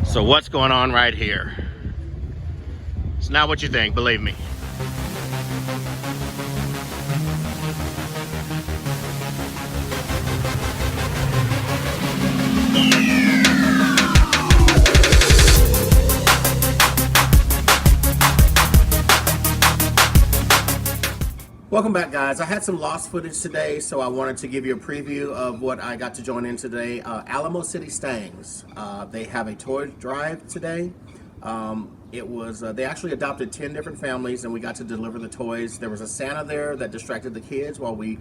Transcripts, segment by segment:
So what's going on right here? It's not what you think, believe me. Welcome back, guys. I had some lost footage today, so I wanted to give you a preview of what I got to join in today. Alamo City Stangs. They have a toy drive today. They actually adopted 10 different families, and we got to deliver the toys. There was a Santa there that distracted the kids while we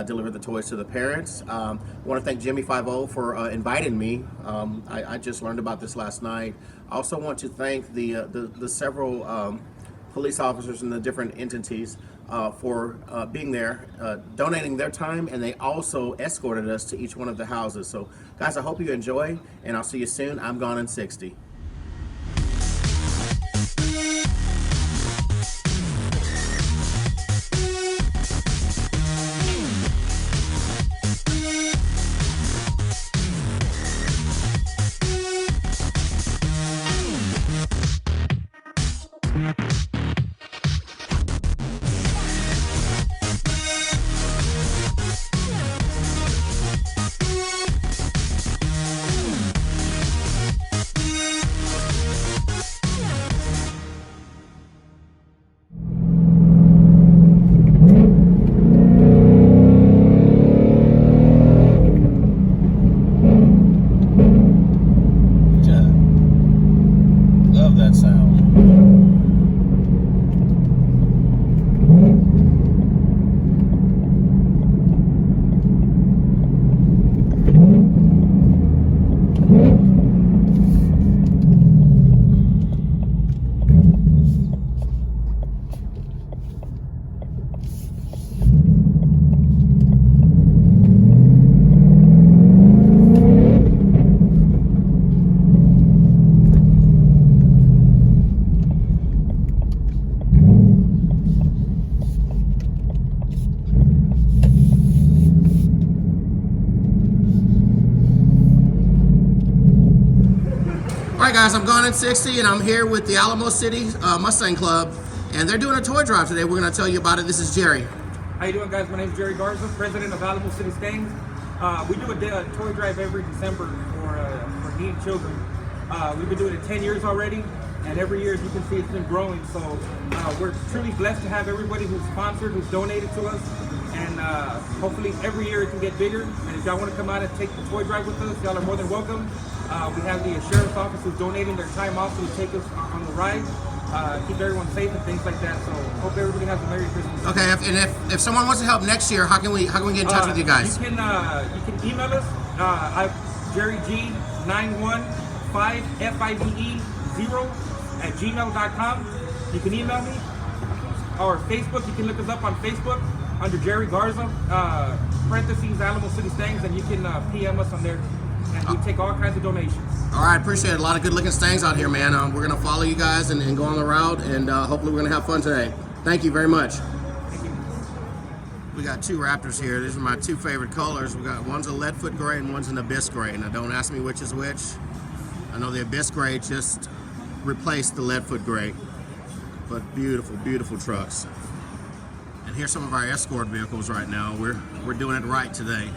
delivered the toys to the parents. I want to thank Jimmy 50 for inviting me. I just learned about this last night. I also want to thank the several police officers in the different entities for being there, donating their time, and they also escorted us to each one of the houses. So guys, I hope you enjoy, and I'll see you soon. I'm gone in 60. Love that sound. Alright guys, I'm gone in 60 and I'm here with the Alamo City Mustang Club, and they're doing a toy drive today. We're going to tell you about it. This is Jerry. How you doing, guys? My name is Jerry Garza, president of Alamo City Stangs. We do a toy drive every December for needy children. We've been doing it 10 years already, and every year, as you can see, it's been growing. So we're truly blessed to have everybody who's sponsored, who's donated to us, and hopefully every year it can get bigger. And if y'all want to come out and take the toy drive with us, y'all are more than welcome. We have the sheriff's office who's donating their time also to take us on the ride, keep everyone safe and things like that. So hope everybody has a Merry Christmas. Okay, if someone wants to help next year, how can we get in touch with you guys? You can email us. JerryG915FIDE0 @gmail.com. You can email me, or Facebook. You can look us up on Facebook under Jerry Garza parentheses Alamo City Stangs, and you can PM us on there. And we take all kinds of donations. All right, appreciate it. A lot of good looking Stangs out here, man. We're going to follow you guys and go on the route, and hopefully we're going to have fun today. Thank you very much. Thank you. We got two Raptors here. These are my two favorite colors. We got one's a leadfoot gray and one's an abyss gray. Now don't ask me which is which. I know the abyss gray just replaced the leadfoot gray. But beautiful, beautiful trucks. And here's some of our escort vehicles right now. We're doing it right today.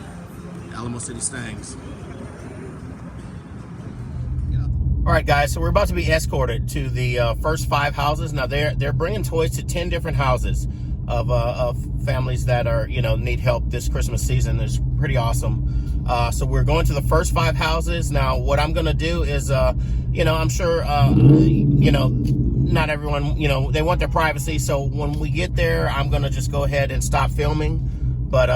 Alamo City Stangs. All right, guys, so we're about to be escorted to the first 5 houses. Now they're bringing toys to 10 different houses of families that are, need help this Christmas season. It's pretty awesome. So we're going to the first 5 houses. Now what I'm gonna do is, I'm sure, not everyone, they want their privacy. So when we get there, I'm gonna just go ahead and stop filming, but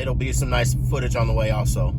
it'll be some nice footage on the way also.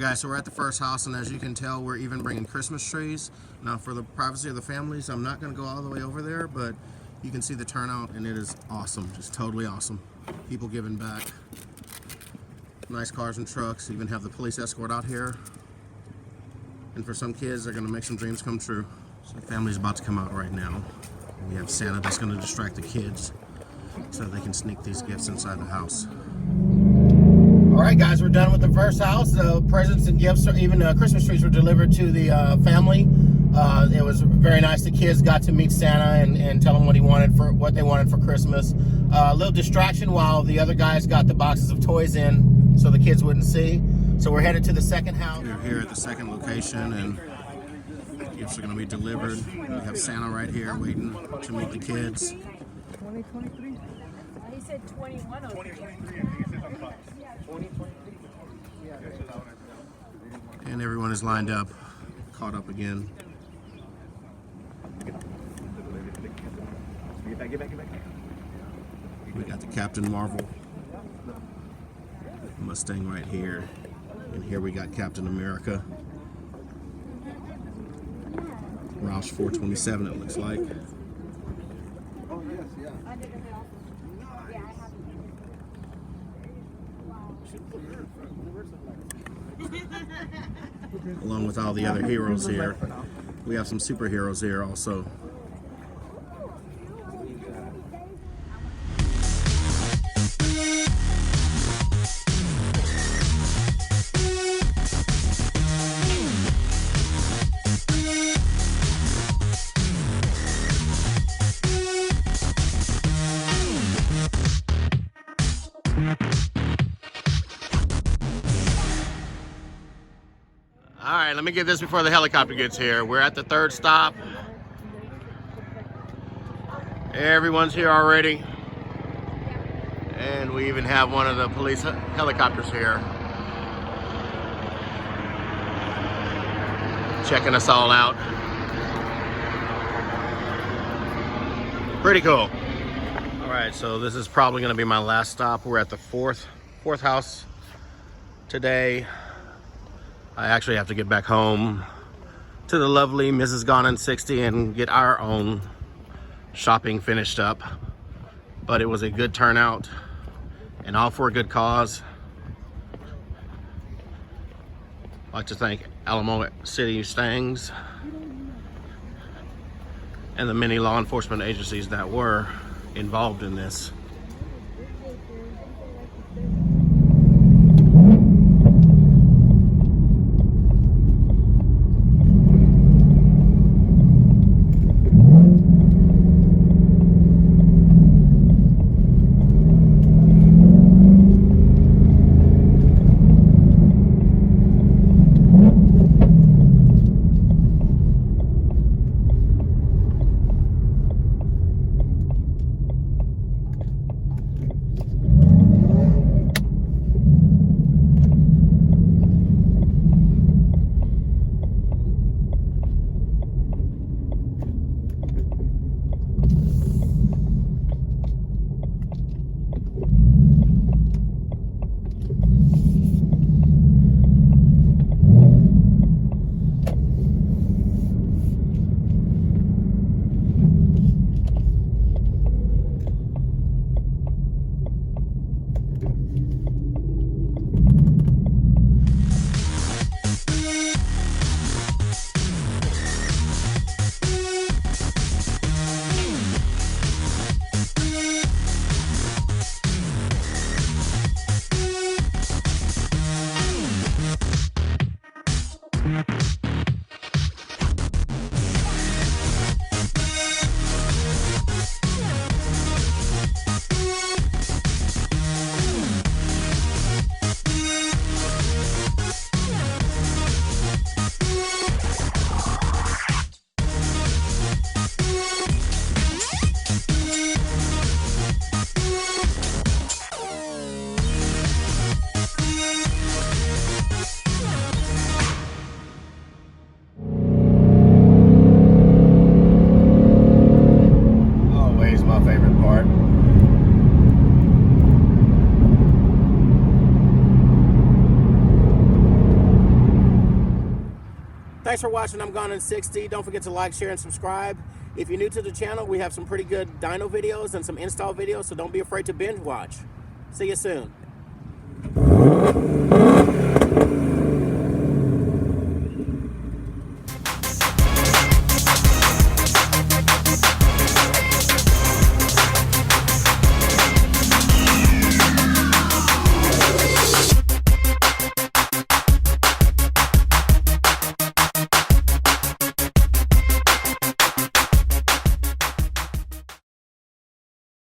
Alright guys, so we're at the first house, and as you can tell, we're even bringing Christmas trees. Now for the privacy of the families, I'm not going to go all the way over there, but you can see the turnout, and it is awesome, just totally awesome. People giving back. Nice cars and trucks, even have the police escort out here. And for some kids, they're going to make some dreams come true. So the family's about to come out right now. We have Santa that's going to distract the kids so they can sneak these gifts inside the house. Alright guys, we're done with the first house. Presents and gifts, or even Christmas trees were delivered to the family. It was very nice. The kids got to meet Santa and tell him what they wanted for Christmas. A little distraction while the other guys got the boxes of toys in so the kids wouldn't see. So we're headed to the second house. We're here at the second location, and gifts are going to be delivered. We have Santa right here waiting to meet the kids. 2023? He said 21. 2023. And everyone is lined up, caught up again. We got the Captain Marvel Mustang right here. And here we got Captain America. Roush 427 it looks like. Along with all the other heroes here. We have some superheroes here also. All right, let me get this before the helicopter gets here. We're at the third stop. Everyone's here already. And we even have one of the police helicopters here, checking us all out. Pretty cool. All right, so this is probably gonna be my last stop. We're at the fourth house today. I actually have to get back home to the lovely Mrs. Gone in 60 and get our own shopping finished up. But it was a good turnout and all for a good cause. I'd like to thank Alamo City Stangs and the many law enforcement agencies that were involved in this. Thanks for watching. I'm Gone in 60. Don't forget to like, share, and subscribe. If you're new to the channel, we have some pretty good dyno videos and some install videos, so don't be afraid to binge watch. See you soon.